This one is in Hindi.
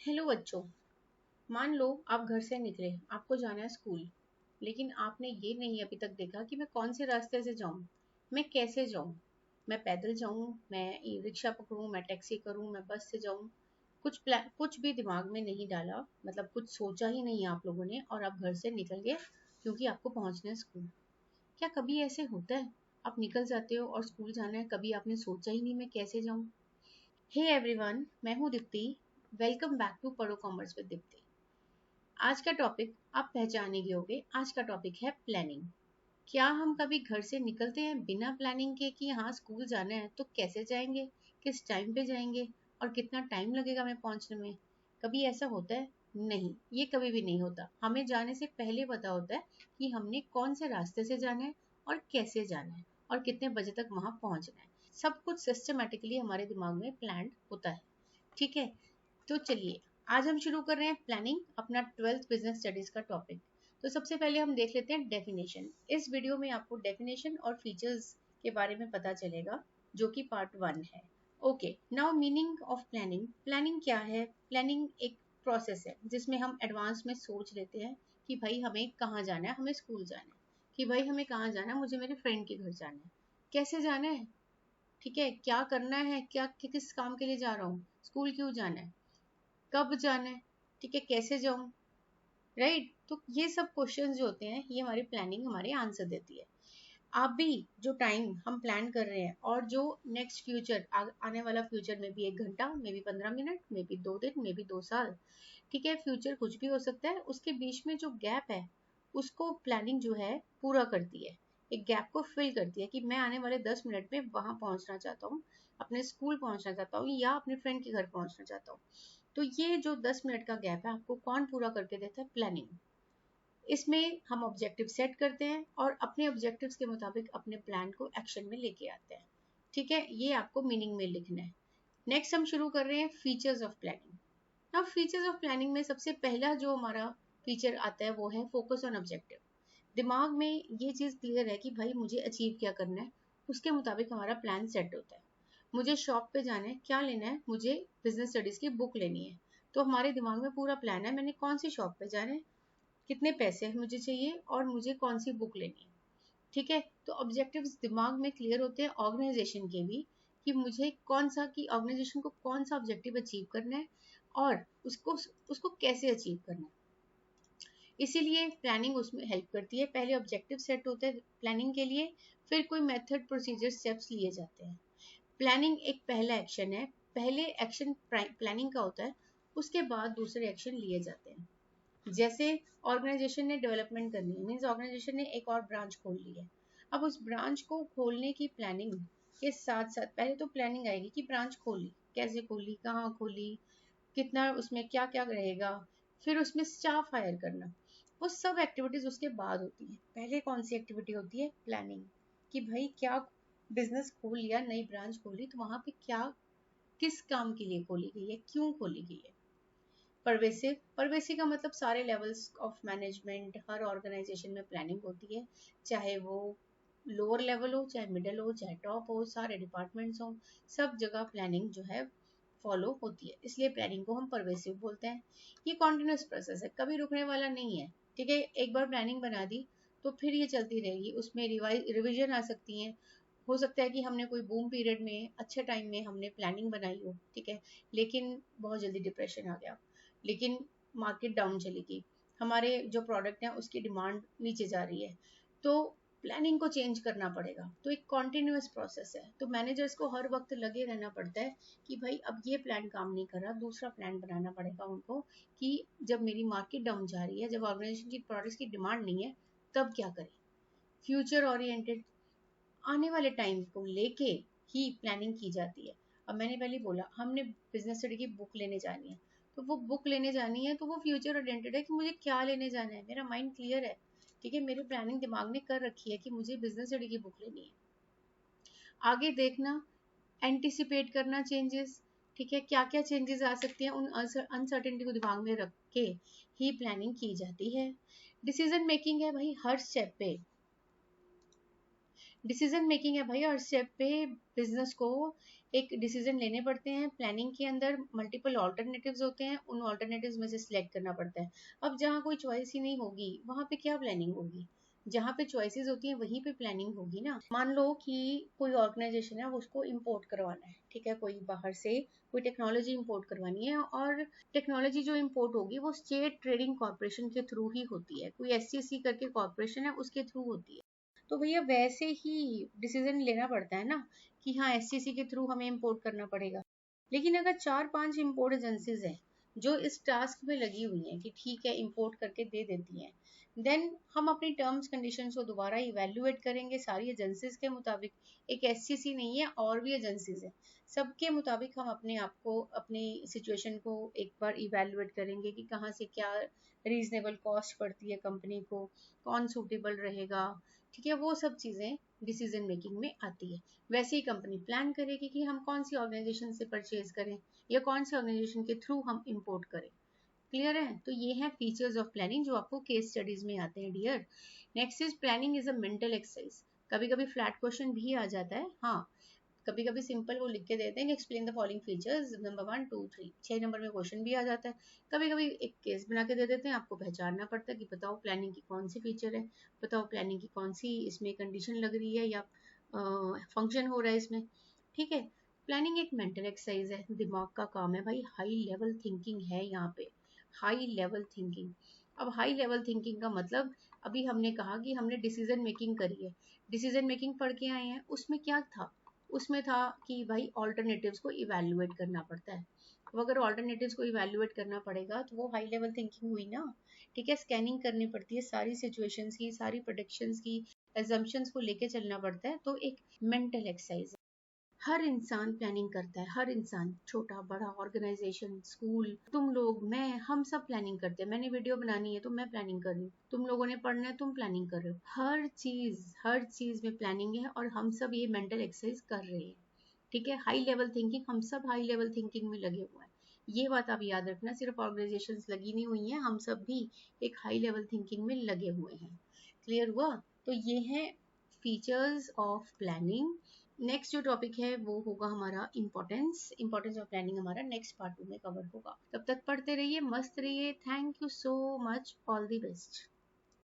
हेलो बच्चों। मान लो आप घर से निकले, आपको जाना है स्कूल। लेकिन आपने ये नहीं अभी तक देखा कि मैं कौन से रास्ते से जाऊं, मैं कैसे जाऊं। मैं पैदल जाऊं, मैं ई रिक्शा पकड़ूं, मैं टैक्सी करूं, मैं बस से जाऊं। कुछ भी दिमाग में नहीं डाला, मतलब कुछ सोचा ही नहीं आप लोगों ने, और आप घर से निकल गए क्योंकि आपको पहुंचना है स्कूल। क्या कभी ऐसे होता है आप निकल जाते हो और स्कूल जाना है, कभी आपने सोचा ही नहीं मैं कैसे जाऊं। हे एवरीवन, मैं हूं दीप्ति। वेलकम बैक टू पढ़ो कॉमर्स विद दीप्ति। आज का टॉपिक आप पहचान ही गए होंगे। आज का टॉपिक है प्लानिंग। क्या हम कभी घर से निकलते हैं बिना प्लानिंग के कि हाँ स्कूल जाना है तो कैसे जाएंगे, किस टाइम पे जाएंगे और कितना टाइम लगेगा हमें पहुंचने में। कभी ऐसा होता है? नहीं, ये कभी भी नहीं होता। हमें जाने से पहले पता होता है कि हमने कौन से रास्ते से जाना है और कैसे जाना है और कितने बजे तक वहां पहुंचना है। सब कुछ सिस्टमेटिकली हमारे दिमाग में प्लान होता है। ठीक है, तो चलिए आज हम शुरू कर रहे हैं प्लानिंग, अपना 12th बिजनेस स्टडीज का टॉपिक। तो सबसे पहले हम देख लेते हैं डेफिनेशन। इस वीडियो में आपको डेफिनेशन और फीचर्स के बारे में पता चलेगा, जो कि पार्ट 1 है। Okay, now meaning of planning. Planning क्या है? प्लानिंग एक प्रोसेस है जिसमें हम एडवांस में सोच लेते हैं कि भाई हमें कहाँ जाना है, हमें स्कूल जाना है, कि भाई हमें कहाँ जाना है, मुझे मेरे फ्रेंड के घर जाना है, कैसे जाना है, ठीक है, क्या करना है, क्या किस काम के लिए जा रहा हूँ, स्कूल क्यों जाना है, कब जाना है, ठीक है, कैसे जाऊं। राइट, तो ये सब क्वेश्चंस जो होते हैं ये हमारी प्लानिंग हमारे आंसर देती है। आप भी जो टाइम हम प्लान कर रहे हैं और जो नेक्स्ट फ्यूचर आने वाला फ्यूचर में भी 1 घंटा, may be 15 minute, may be 2 दिन, मे बी 2 साल, ठीक है, फ्यूचर कुछ भी हो सकता है, उसके बीच में जो गैप है उसको प्लानिंग जो है पूरा करती है। एक गैप को फिल करती है कि मैं आने वाले 10 मिनट में वहां पहुंचना चाहता हूँ, अपने स्कूल पहुंचना चाहता हूँ या अपने फ्रेंड के घर पहुंचना चाहता हूँ। तो ये जो 10 मिनट का गैप है आपको कौन पूरा करके देता है? प्लानिंग। इसमें हम ऑब्जेक्टिव सेट करते हैं और अपने ऑब्जेक्टिव्स के मुताबिक अपने प्लान को एक्शन में लेके आते हैं। ठीक है, ये आपको मीनिंग में लिखना है। नेक्स्ट हम शुरू कर रहे हैं फीचर्स ऑफ प्लानिंग। अब फीचर्स ऑफ प्लानिंग में सबसे पहला जो हमारा फीचर आता है वो है फोकस ऑन ऑब्जेक्टिव। दिमाग में ये चीज क्लियर है कि भाई मुझे अचीव क्या करना है, उसके मुताबिक हमारा प्लान सेट होता है। मुझे शॉप पे जाना है, क्या लेना है, मुझे बिजनेस स्टडीज की बुक लेनी है। तो हमारे दिमाग में पूरा प्लान है, मैंने कौन सी शॉप पे जाना है, कितने पैसे मुझे चाहिए और मुझे कौन सी बुक लेनी है। ठीक है, तो ऑब्जेक्टिव्स दिमाग में क्लियर होते हैं ऑर्गेनाइजेशन के भी, कि मुझे कौन सा, कि ऑर्गेनाइजेशन को कौन सा ऑब्जेक्टिव अचीव करना है और उसको उसको कैसे अचीव करना है। इसीलिए प्लानिंग उसमें हेल्प करती है। पहले ऑब्जेक्टिव सेट होते हैं प्लानिंग के लिए, फिर कोई मेथड, प्रोसीजर, स्टेप्स लिए जाते हैं। प्लानिंग एक पहला एक्शन है। पहले एक्शन प्लानिंग का होता है, उसके बाद दूसरे एक्शन लिए जाते हैं। जैसे ऑर्गेनाइजेशन ने डेवलपमेंट करनी है, मीन्स ऑर्गेनाइजेशन ने एक और ब्रांच खोल ली है। अब उस ब्रांच को खोलने की प्लानिंग के साथ साथ पहले तो प्लानिंग आएगी कि ब्रांच खोली, कैसे खोली, कहाँ खोली, कितना उसमें क्या क्या रहेगा, फिर उसमें स्टाफ हायर करना। वो सब एक्टिविटीज उसके बाद होती है। पहले कौन सी एक्टिविटी होती है? प्लानिंग। कि भाई क्या बिजनेस खोल लिया, नई ब्रांच खोली, तो वहां पे क्या, किस काम के लिए खोली गई है, क्यों खोली गई है। परवेसिव, परवेसिव का मतलब सारे लेवल्स ऑफ मैनेजमेंट, हर ऑर्गेनाइजेशन में प्लानिंग होती है, चाहे वो लोअर लेवल हो, चाहे मिडिल हो, चाहे टॉप हो, सारे डिपार्टमेंट्स हो, सब जगह प्लानिंग जो है फॉलो होती है, इसलिए प्लानिंग को हम परवेसिव बोलते हैं। ये कॉन्टिन्यूस प्रोसेस है, कभी रुकने वाला नहीं है। ठीक है, एक बार प्लानिंग बना दी तो फिर ये चलती रहेगी, उसमें रिविजन आ सकती है। हो सकता है कि हमने कोई बूम पीरियड में, अच्छे टाइम में हमने प्लानिंग बनाई हो, ठीक है, लेकिन बहुत जल्दी डिप्रेशन आ गया, लेकिन मार्केट डाउन चली गई, हमारे जो प्रोडक्ट है उसकी डिमांड नीचे जा रही है, तो प्लानिंग को चेंज करना पड़ेगा। तो एक कॉन्टिन्यूस प्रोसेस है, तो मैनेजर्स को हर वक्त लगे रहना पड़ता है कि भाई अब ये प्लान काम नहीं कर रहा, दूसरा प्लान बनाना पड़ेगा उनको, कि जब मेरी मार्केट डाउन जा रही है, जब ऑर्गेनाइजेशन की प्रोडक्ट्स की डिमांड नहीं है, तब क्या करें। फ्यूचर ओरिएंटेड, आने वाले टाइम को लेके ही प्लानिंग की जाती है। अब मैंने पहले बोला हमने बिजनेस स्टडी की बुक लेने जानी है, तो वो बुक लेने जानी है तो वो फ्यूचर ओरिएंटेड है कि मुझे क्या लेने जाना है, मेरा माइंड क्लियर है। ठीक है, मेरी प्लानिंग दिमाग ने कर रखी है कि मुझे बिजनेस स्टडी की बुक लेनी है। आगे देखना, एंटिसिपेट करना चेंजेस, ठीक है, क्या क्या चेंजेस आ सकती हैं, उन अनसर्टेनिटी को दिमाग में रख के ही प्लानिंग की जाती है। डिसीजन मेकिंग है भाई, हर स्टेप पे डिसीजन मेकिंग है भाई, हर स्टेप पे बिजनेस को एक डिसीजन लेने पड़ते हैं। प्लानिंग के अंदर मल्टीपल ऑल्टरनेटिव्स होते हैं, उन ऑल्टरनेटिव्स में से सिलेक्ट करना पड़ता है। अब जहाँ कोई चॉइस ही नहीं होगी वहां पे क्या प्लानिंग होगी? जहाँ पे चॉइसेस होती हैं वहीं पे प्लानिंग होगी ना। मान लो कि कोई ऑर्गेनाइजेशन है, उसको इम्पोर्ट करवाना है, ठीक है, कोई बाहर से कोई टेक्नोलॉजी इम्पोर्ट करवानी है, और टेक्नोलॉजी जो इम्पोर्ट होगी वो स्टेट ट्रेडिंग कॉर्पोरेशन के थ्रू ही होती है, कोई एससीसी करके कॉर्पोरेशन है उसके थ्रू होती है। तो भैया वैसे ही डिसीजन लेना पड़ता है ना कि हाँ एससीसी के थ्रू हमें इंपोर्ट करना पड़ेगा। लेकिन अगर 4-5 इंपोर्ट एजेंसीज हैं जो इस टास्क में लगी हुई हैं कि ठीक है इंपोर्ट करके दे देती हैं, देन हम अपनी टर्म्स कंडीशंस को दोबारा इवेल्युएट करेंगे सारी एजेंसीज के मुताबिक। एक एससीसी नहीं है, और भी एजेंसीज हैं, सबके मुताबिक हम अपने आप को, अपनी सिचुएशन को एक बार इवेल्युएट करेंगे कि कहाँ से क्या रीजनेबल कॉस्ट पड़ती है कंपनी को, कौन सूटेबल रहेगा, ठीक है, वो सब चीज़ें डिसीजन मेकिंग में आती है। वैसे ही कंपनी प्लान करेगी कि हम कौन सी ऑर्गेनाइजेशन से परचेज करें या कौन सी ऑर्गेनाइजेशन के थ्रू हम इंपोर्ट करें। क्लियर है? तो ये है फीचर्स ऑफ प्लानिंग जो आपको केस स्टडीज में आते हैं dear. Next is planning is a mental exercise. कभी कभी फ्लैट क्वेश्चन भी आ जाता है, हाँ, कभी कभी सिंपल वो लिख के देते हैं, explain the following features number 1 2 3, 6 number में क्वेश्चन भी आ जाता है। कभी कभी एक केस बना के दे देते हैं, आपको पहचानना पड़ता है कि बताओ प्लानिंग की कौन सी फीचर है, बताओ प्लानिंग की कौन सी इसमें कंडीशन लग रही है या फंक्शन हो रहा है इसमें, ठीक है। प्लानिंग एक मेंटल एक्सरसाइज है, दिमाग का काम है भाई, हाई लेवल थिंकिंग है यहाँ पे, हाई लेवल थिंकिंग। अब हाई लेवल थिंकिंग का मतलब, अभी हमने कहा कि हमने डिसीजन मेकिंग करी है, डिसीजन मेकिंग पढ़ के आए हैं, उसमें क्या था? उसमें था कि भाई ऑल्टरनेटिव्स को इवैल्यूएट करना पड़ता है। अब अगर ऑल्टरनेटिव्स को इवैल्यूएट करना पड़ेगा तो वो हाई लेवल थिंकिंग हुई ना, ठीक है। स्कैनिंग करनी पड़ती है सारी सिचुएशंस की, सारी प्रोडिक्शंस की, एजम्पशंस को लेके चलना पड़ता है, तो एक मेंटल एक्सरसाइज। हर इंसान प्लानिंग करता है, हर इंसान, छोटा बड़ा, ऑर्गेनाइजेशन, स्कूल, तुम लोग, मैं, हम सब प्लानिंग करते हैं। मैंने वीडियो बनानी है तो मैं प्लानिंग कर रही हूँ, तुम लोगों ने पढ़ना है तुम प्लानिंग कर रहे हो। हर चीज में प्लानिंग है और हम सब ये मेंटल एक्सरसाइज कर रहे हैं, ठीक है। हाई लेवल थिंकिंग, हम सब हाई लेवल थिंकिंग में लगे हुए हैं। ये बात आप याद रखना, सिर्फ ऑर्गेनाइजेशंस लगी नहीं हुई हैं, हम सब भी एक हाई लेवल थिंकिंग में लगे हुए हैं। क्लियर हुआ? तो ये है फीचर्स ऑफ प्लानिंग। नेक्स्ट जो टॉपिक है वो होगा हमारा इम्पोर्टेंस, इम्पोर्टेंस ऑफ प्लानिंग हमारा नेक्स्ट पार्ट 2 में कवर होगा। तब तक पढ़ते रहिए, मस्त रहिए। Thank you so much, all the best.